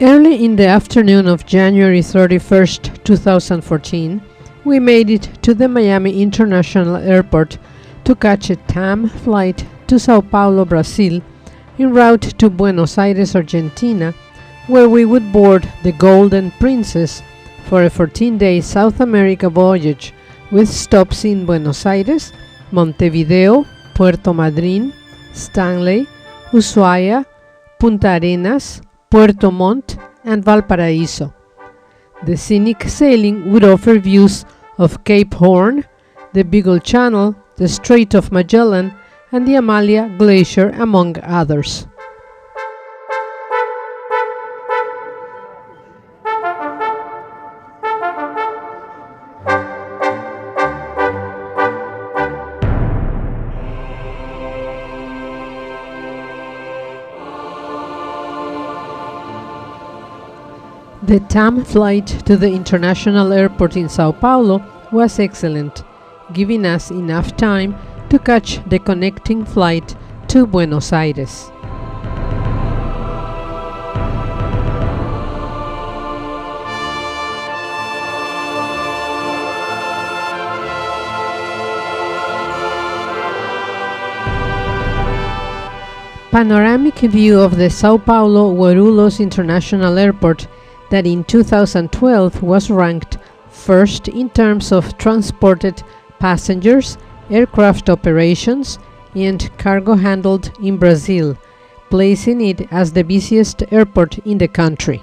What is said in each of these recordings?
Early in the afternoon of January 31st, 2014, we made it to the Miami International Airport to catch a TAM flight to Sao Paulo, Brazil, en route to Buenos Aires, Argentina, where we would board the Golden Princess for a 14-day South America voyage with stops in Buenos Aires, Montevideo, Puerto Madryn, Stanley, Ushuaia, Punta Arenas, Puerto Montt, and Valparaíso. The scenic sailing would offer views of Cape Horn, the Beagle Channel, the Strait of Magellan, and the Amalia Glacier, among others. The TAM flight to the international airport in Sao Paulo was excellent, giving us enough time to catch the connecting flight to Buenos Aires. Panoramic view of the Sao Paulo Guarulhos International Airport that in 2012 was ranked first in terms of transported passengers, aircraft operations, and cargo handled in Brazil, placing it as the busiest airport in the country.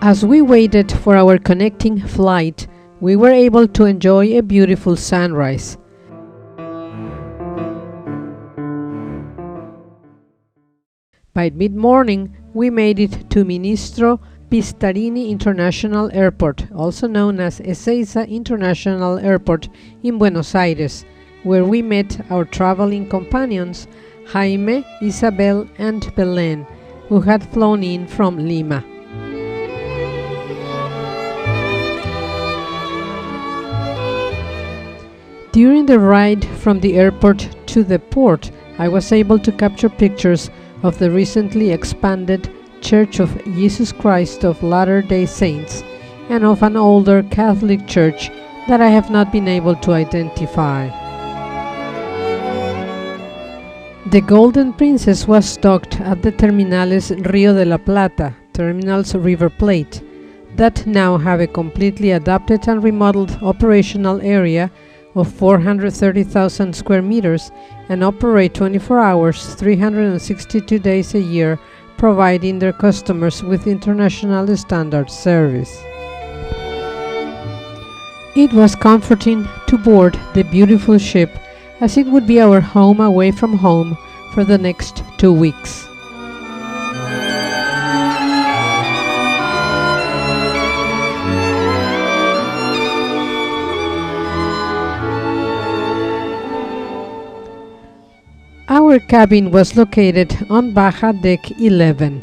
As we waited for our connecting flight, we were able to enjoy a beautiful sunrise. By mid-morning, we made it to Ministro Pistarini International Airport, also known as Ezeiza International Airport in Buenos Aires, where we met our traveling companions Jaime, Isabel, and Belén, who had flown in from Lima. During the ride from the airport to the port, I was able to capture pictures of the recently expanded Church of Jesus Christ of Latter-day Saints and of an older Catholic church that I have not been able to identify. The Golden Princess was docked at the Terminales Río de la Plata, Terminals River Plate, that now have a completely adapted and remodeled operational area of 430,000 square meters and operate 24 hours, 362 days a year, providing their customers with international standard service. It was comforting to board the beautiful ship, as it would be our home away from home for the next 2 weeks. Our cabin was located on Baja Deck 11.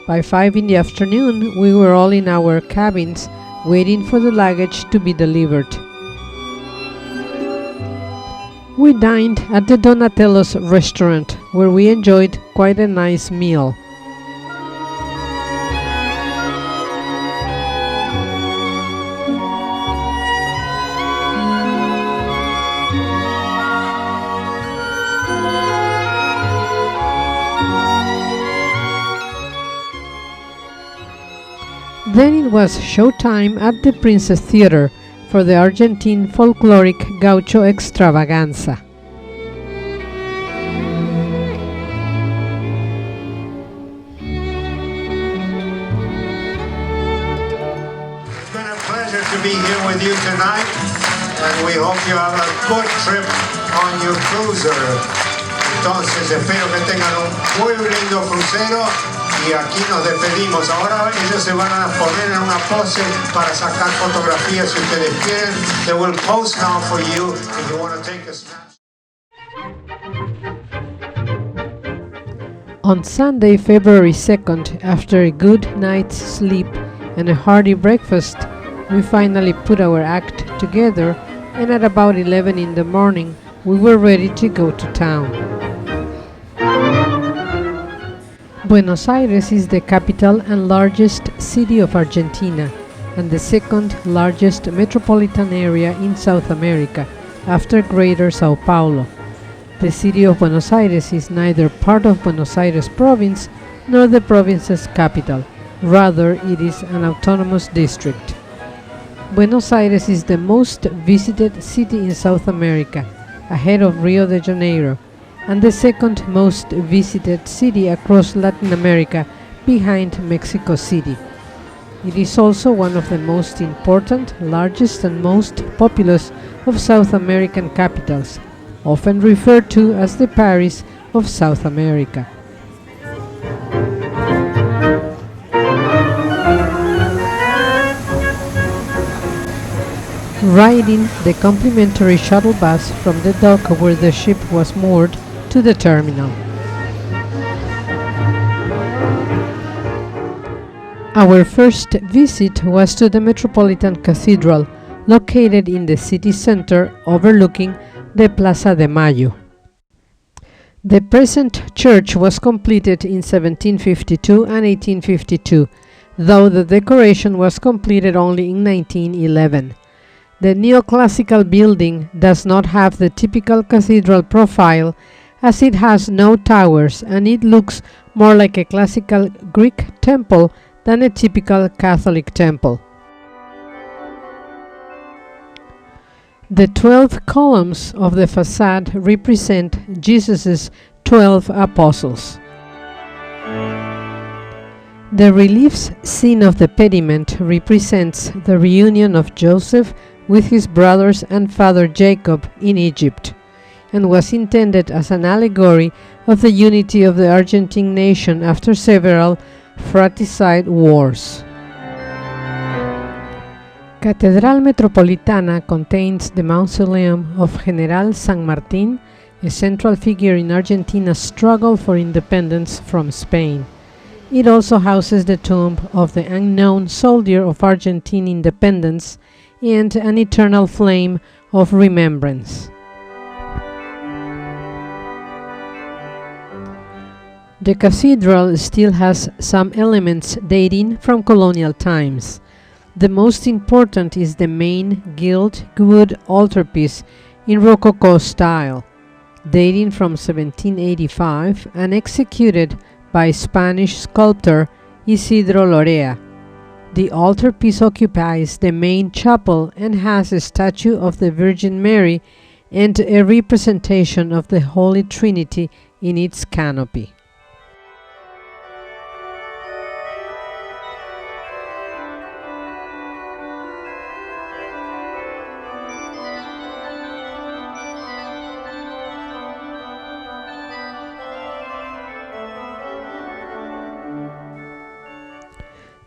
By 5 in the afternoon, we were all in our cabins waiting for the luggage to be delivered. We dined at the Donatello's restaurant, where we enjoyed quite a nice meal. Then it was showtime at the Princess Theater for the Argentine folkloric Gaucho extravaganza. It's been a pleasure to be here with you tonight, and we hope you have a good trip on your cruiser. Entonces espero que tengan un muy lindo crucero y aquí nos despedimos. Ahora ellos se van a poner en una pose para sacar fotografías si ustedes quieren. They will pose now for you if you want to take a snap. On Sunday, February 2nd, after a good night's sleep and a hearty breakfast, we finally put our act together, and at about 11 in the morning, we were ready to go to town. Buenos Aires is the capital and largest city of Argentina, and the second largest metropolitan area in South America, after Greater Sao Paulo. The city of Buenos Aires is neither part of Buenos Aires province nor the province's capital. Rather, it is an autonomous district. Buenos Aires is the most visited city in South America, ahead of Rio de Janeiro, and the second most visited city across Latin America, behind Mexico City. It is also one of the most important, largest, and most populous of South American capitals, often referred to as the Paris of South America. Riding the complimentary shuttle bus from the dock where the ship was moored to the terminal. Our first visit was to the Metropolitan Cathedral, located in the city center overlooking the Plaza de Mayo. The present church was completed in 1752 and 1852, though the decoration was completed only in 1911. The neoclassical building does not have the typical cathedral profile, as it has no towers, and it looks more like a classical Greek temple than a typical Catholic temple. The 12 columns of the facade represent Jesus' 12 apostles. The reliefs seen of the pediment represents the reunion of Joseph with his brothers and father Jacob in Egypt, and was intended as an allegory of the unity of the Argentine nation after several fratricide wars. Cathedral Metropolitana contains the mausoleum of General San Martín, a central figure in Argentina's struggle for independence from Spain. It also houses the tomb of the unknown soldier of Argentine independence and an eternal flame of remembrance. The cathedral still has some elements dating from colonial times. The most important is the main gilt wood altarpiece in Rococo style, dating from 1785 and executed by Spanish sculptor Isidro Lorea. The altarpiece occupies the main chapel and has a statue of the Virgin Mary and a representation of the Holy Trinity in its canopy.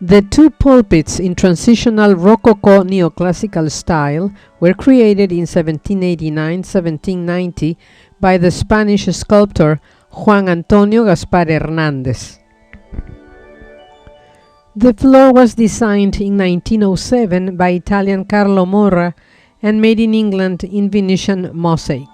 The two pulpits in transitional Rococo neoclassical style were created in 1789-1790 by the Spanish sculptor Juan Antonio Gaspar Hernández. The floor was designed in 1907 by Italian Carlo Morra and made in England in Venetian mosaic.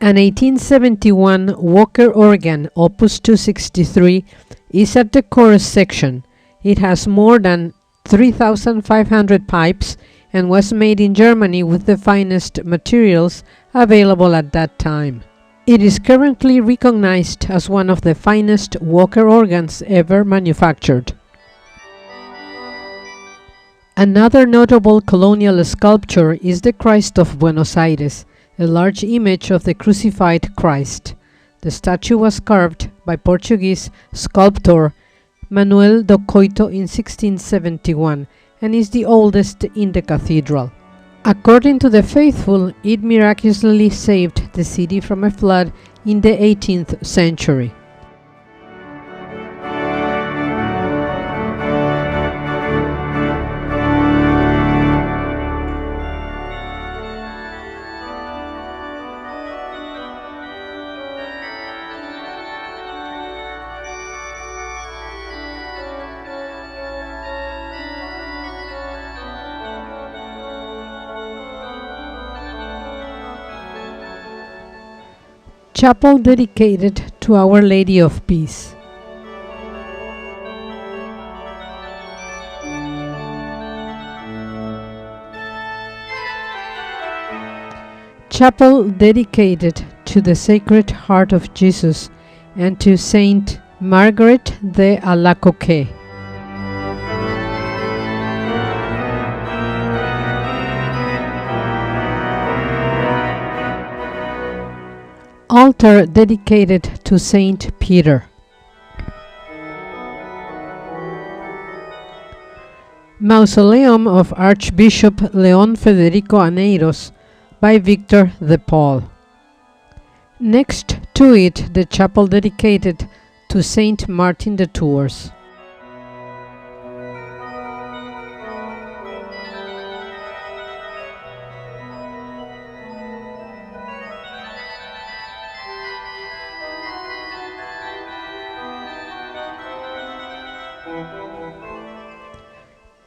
An 1871 Walker organ, Opus 263, is at the chorus section. It has more than 3,500 pipes and was made in Germany with the finest materials available at that time. It is currently recognized as one of the finest Walker organs ever manufactured. Another notable colonial sculpture is the Christ of Buenos Aires, a large image of the crucified Christ. The statue was carved by Portuguese sculptor Manuel do Coito in 1671 and is the oldest in the cathedral. According to the faithful, it miraculously saved the city from a flood in the 18th century. Chapel dedicated to Our Lady of Peace. Chapel dedicated to the Sacred Heart of Jesus and to Saint Margaret de Alacoque. Altar dedicated to Saint Peter. Mausoleum of Archbishop León Federico Aneiros by Victor de Paul. Next to it, the chapel dedicated to Saint Martin de Tours.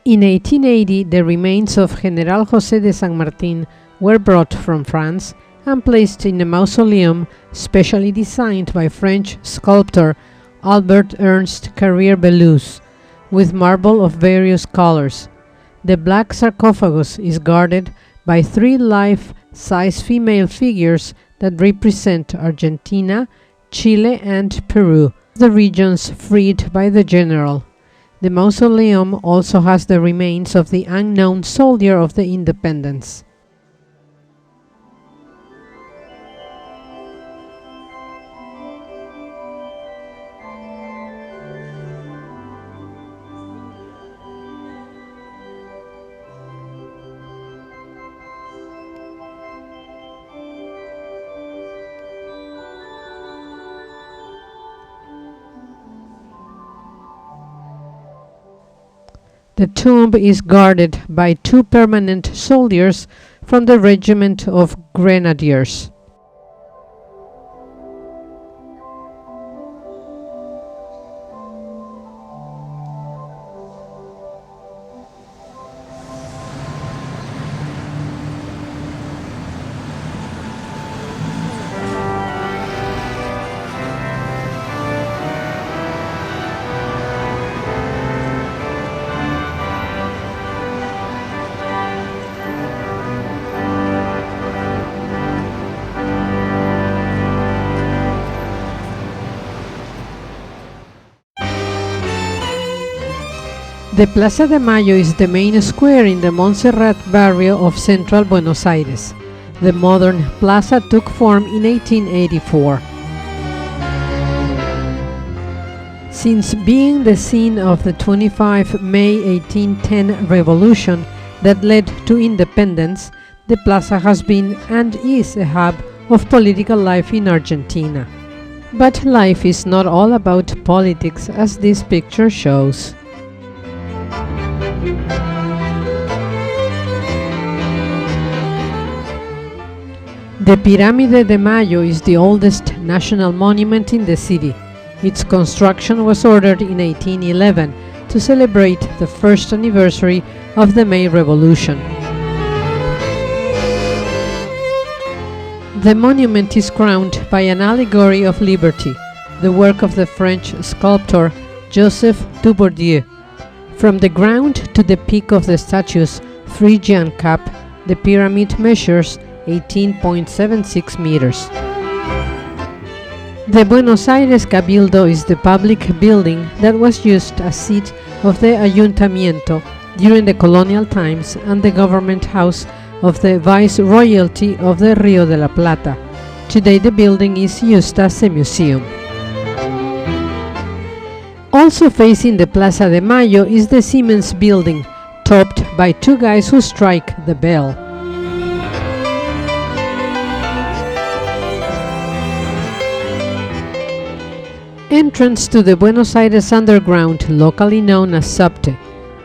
In 1880, the remains of General José de San Martín were brought from France and placed in a mausoleum specially designed by French sculptor Albert Ernst Carrier-Belleuse, with marble of various colors. The black sarcophagus is guarded by 3 life-size female figures that represent Argentina, Chile, and Peru, the regions freed by the general. The mausoleum also has the remains of the unknown soldier of the independence. The tomb is guarded by 2 permanent soldiers from the Regiment of Grenadiers. The Plaza de Mayo is the main square in the Montserrat barrio of central Buenos Aires. The modern plaza took form in 1884. Since being the scene of the 25 May 1810 revolution that led to independence, the plaza has been and is a hub of political life in Argentina. But life is not all about politics, as this picture shows. The Pirámide de Mayo is the oldest national monument in the city. Its construction was ordered in 1811 to celebrate the first anniversary of the May Revolution. The monument is crowned by an allegory of liberty, the work of the French sculptor Joseph Dubourdieu. From the ground to the peak of the statue's Phrygian cap, the pyramid measures 18.76 meters. The Buenos Aires Cabildo is the public building that was used as seat of the Ayuntamiento during the colonial times and the government house of the Viceroyalty of the Rio de la Plata. Today the building is used as a museum. Also facing the Plaza de Mayo is the Siemens building, topped by 2 guys who strike the bell. Entrance to the Buenos Aires Underground, locally known as Subte.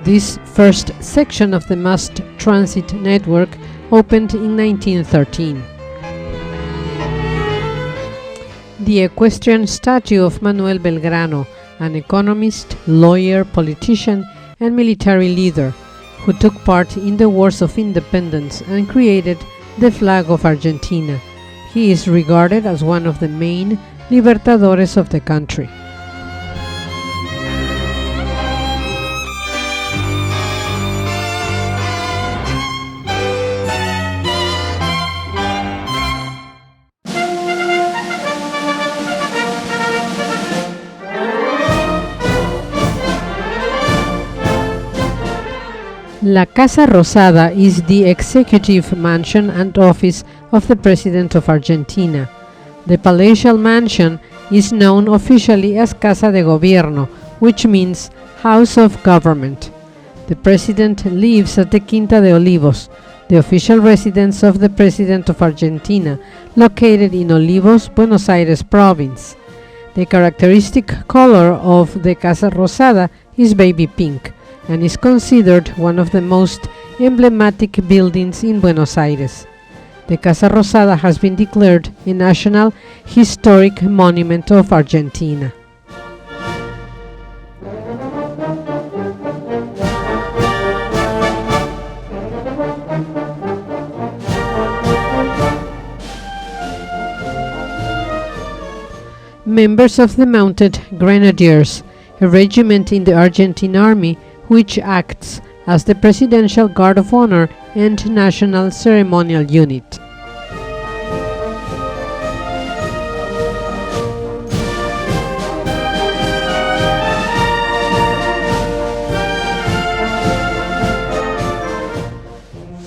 This first section of the mass transit network opened in 1913. The equestrian statue of Manuel Belgrano, an economist, lawyer, politician, and military leader, who took part in the Wars of Independence and created the flag of Argentina. He is regarded as one of the main libertadores of the country. La Casa Rosada is the executive mansion and office of the President of Argentina. The palatial mansion is known officially as Casa de Gobierno, which means House of Government. The President lives at the Quinta de Olivos, the official residence of the President of Argentina, located in Olivos, Buenos Aires province. The characteristic color of the Casa Rosada is baby pink, and is considered one of the most emblematic buildings in Buenos Aires. The Casa Rosada has been declared a National Historic Monument of Argentina. Members of the Mounted Grenadiers, a regiment in the Argentine Army which acts as the Presidential Guard of Honor and National Ceremonial Unit.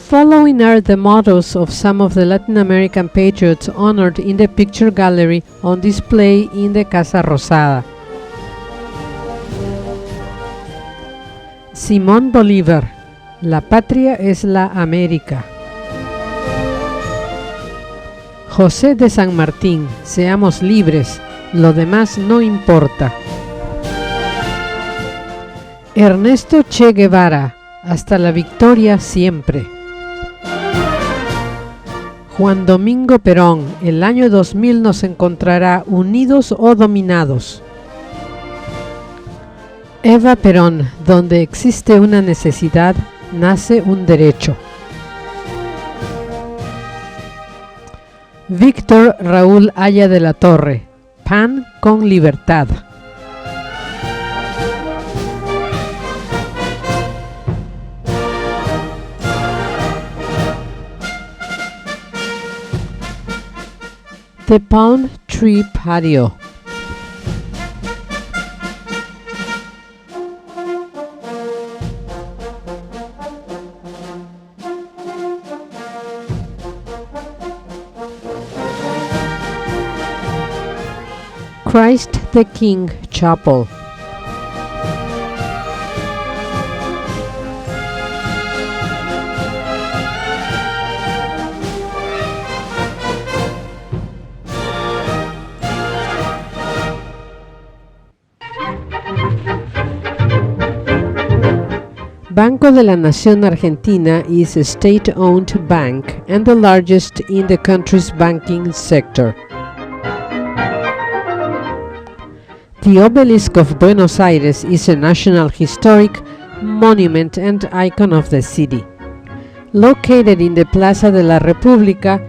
Following are the mottos of some of the Latin American patriots honored in the picture gallery on display in the Casa Rosada. Simón Bolívar, la patria es la América. José de San Martín, seamos libres, lo demás no importa. Ernesto Che Guevara, hasta la victoria siempre. Juan Domingo Perón, el año 2000 nos encontrará unidos o dominados. Eva Perón, donde existe una necesidad, nace un derecho. Víctor Raúl Haya de la Torre, pan con libertad. The Palm Tree Patio. Christ the King Chapel. Banco de la Nación Argentina is a state-owned bank and the largest in the country's banking sector. The Obelisk of Buenos Aires is a national historic monument and icon of the city. Located in the Plaza de la República,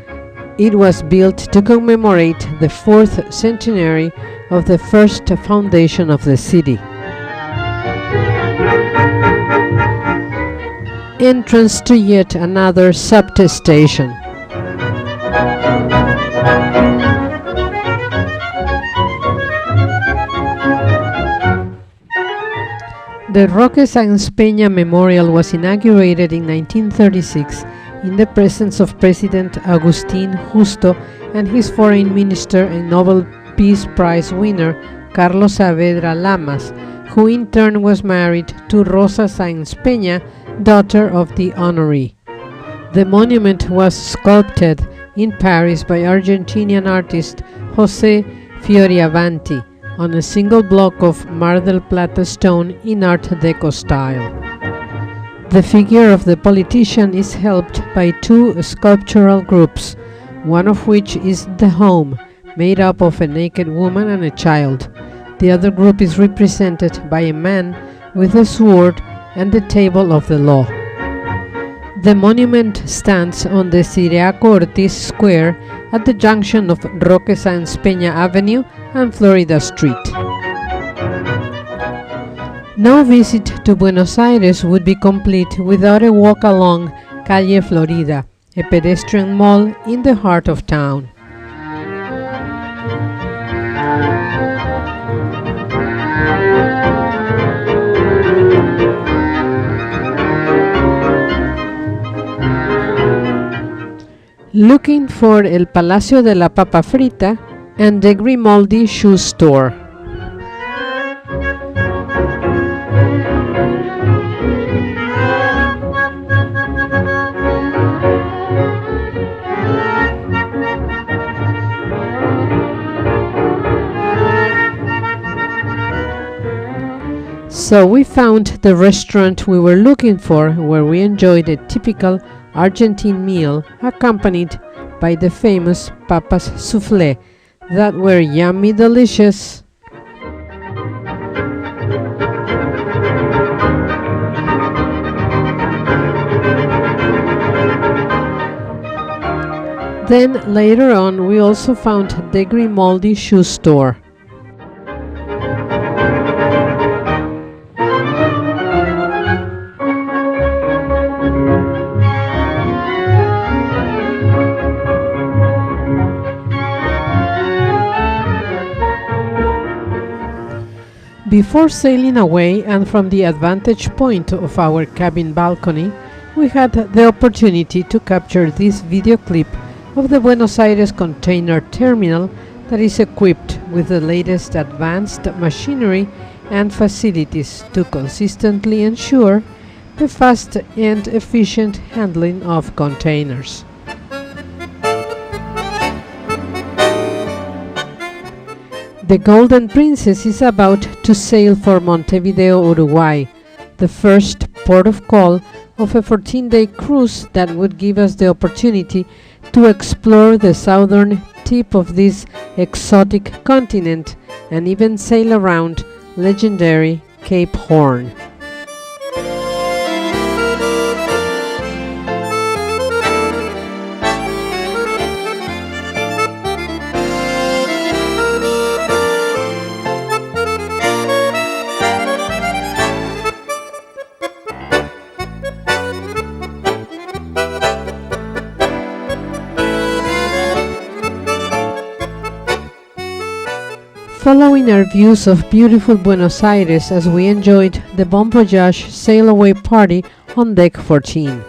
it was built to commemorate the 4th centenary of the first foundation of the city. Entrance to yet another subte station. The Roque Sáenz Peña Memorial was inaugurated in 1936 in the presence of President Agustín Justo and his foreign minister and Nobel Peace Prize winner Carlos Saavedra Lamas, who in turn was married to Rosa Sáenz Peña, daughter of the honoree. The monument was sculpted in Paris by Argentinian artist José Fioravanti, on a single block of Mar del Plata stone in Art Deco style. The figure of the politician is helped by two sculptural groups, one of which is the home, made up of a naked woman and a child. The other group is represented by a man with a sword and the table of the law. The monument stands on the Ciriaco Ortiz Square at the junction of Roque Sáenz Peña Avenue and Florida Street. No visit to Buenos Aires would be complete without a walk along Calle Florida, a pedestrian mall in the heart of town. Looking for El Palacio de la Papa Frita and the Grimaldi shoe store. So we found the restaurant we were looking for, where we enjoyed a typical Argentine meal accompanied by the famous papas soufflé that were yummy delicious. Then later on we also found the Grimaldi shoe store. Before sailing away, and from the advantage point of our cabin balcony, we had the opportunity to capture this video clip of the Buenos Aires container terminal that is equipped with the latest advanced machinery and facilities to consistently ensure the fast and efficient handling of containers. The Golden Princess is about to sail for Montevideo, Uruguay, the first port of call of a 14-day cruise that would give us the opportunity to explore the southern tip of this exotic continent and even sail around legendary Cape Horn. Following our views of beautiful Buenos Aires as we enjoyed the Voyage sail away party on deck 14.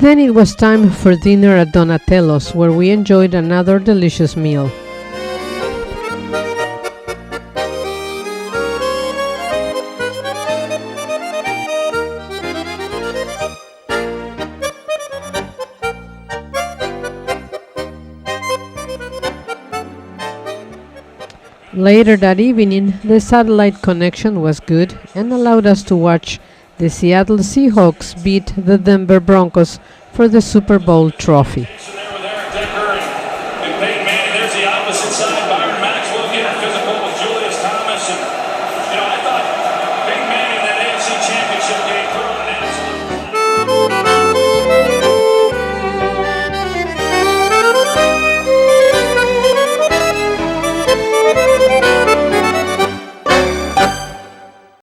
Then it was time for dinner at Donatello's, where we enjoyed another delicious meal. Later that evening, the satellite connection was good and allowed us to watch the Seattle Seahawks beat the Denver Broncos for the Super Bowl trophy. There's the opposite side. Byron Maxwell getting physical with Julius Thomas. And, I thought